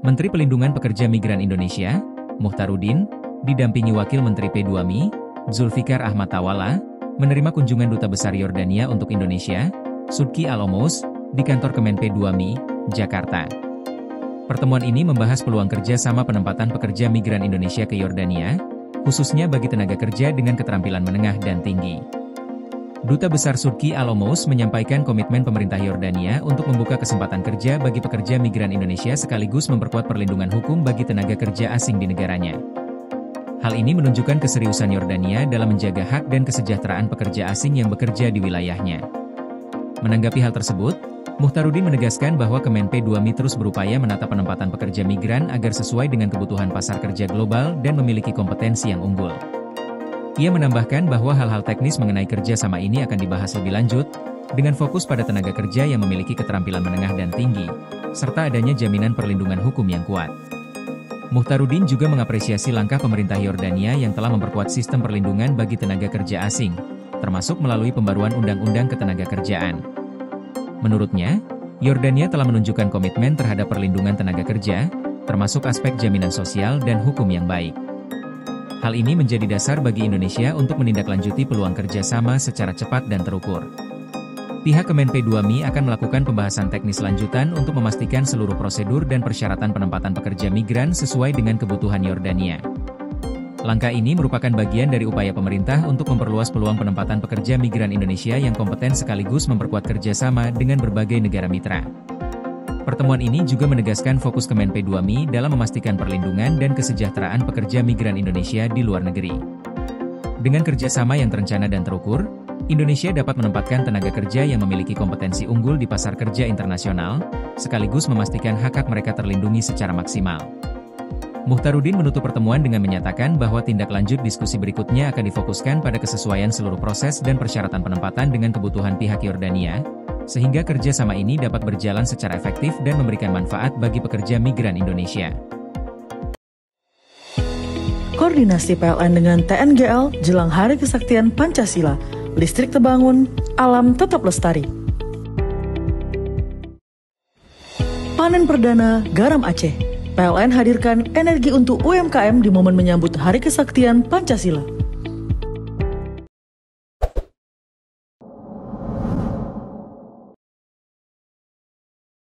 Menteri Pelindungan Pekerja Migran Indonesia, Muchtaruddin, didampingi Wakil Menteri P2MI, Zulfikar Ahmad Tawala, menerima kunjungan Duta Besar Yordania untuk Indonesia, Sudki Al-Omous, di kantor Kemen P2MI, Jakarta. Pertemuan ini membahas peluang kerja sama penempatan pekerja migran Indonesia ke Yordania, khususnya bagi tenaga kerja dengan keterampilan menengah dan tinggi. Duta Besar Sudki Al-Omous menyampaikan komitmen pemerintah Yordania untuk membuka kesempatan kerja bagi pekerja migran Indonesia sekaligus memperkuat perlindungan hukum bagi tenaga kerja asing di negaranya. Hal ini menunjukkan keseriusan Yordania dalam menjaga hak dan kesejahteraan pekerja asing yang bekerja di wilayahnya. Menanggapi hal tersebut, Muchtaruddin menegaskan bahwa Kemen P2MI terus berupaya menata penempatan pekerja migran agar sesuai dengan kebutuhan pasar kerja global dan memiliki kompetensi yang unggul. Ia menambahkan bahwa hal-hal teknis mengenai kerja sama ini akan dibahas lebih lanjut, dengan fokus pada tenaga kerja yang memiliki keterampilan menengah dan tinggi, serta adanya jaminan perlindungan hukum yang kuat. Muchtaruddin juga mengapresiasi langkah pemerintah Yordania yang telah memperkuat sistem perlindungan bagi tenaga kerja asing, termasuk melalui pembaruan Undang-Undang Ketenagakerjaan. Menurutnya, Yordania telah menunjukkan komitmen terhadap perlindungan tenaga kerja, termasuk aspek jaminan sosial dan hukum yang baik. Hal ini menjadi dasar bagi Indonesia untuk menindaklanjuti peluang kerjasama secara cepat dan terukur. Pihak Kemen P2MI akan melakukan pembahasan teknis lanjutan untuk memastikan seluruh prosedur dan persyaratan penempatan pekerja migran sesuai dengan kebutuhan Yordania. Langkah ini merupakan bagian dari upaya pemerintah untuk memperluas peluang penempatan pekerja migran Indonesia yang kompeten sekaligus memperkuat kerjasama dengan berbagai negara mitra. Pertemuan ini juga menegaskan fokus Kemen P2MI dalam memastikan perlindungan dan kesejahteraan pekerja migran Indonesia di luar negeri. Dengan kerjasama yang terencana dan terukur, Indonesia dapat menempatkan tenaga kerja yang memiliki kompetensi unggul di pasar kerja internasional, sekaligus memastikan hak-hak mereka terlindungi secara maksimal. Muchtaruddin menutup pertemuan dengan menyatakan bahwa tindak lanjut diskusi berikutnya akan difokuskan pada kesesuaian seluruh proses dan persyaratan penempatan dengan kebutuhan pihak Yordania, sehingga kerjasama ini dapat berjalan secara efektif dan memberikan manfaat bagi pekerja migran Indonesia. Koordinasi PLN dengan TNGL jelang Hari Kesaktian Pancasila, listrik terbangun, alam tetap lestari. Panen perdana garam Aceh. PLN hadirkan energi untuk UMKM di momen menyambut Hari Kesaktian Pancasila.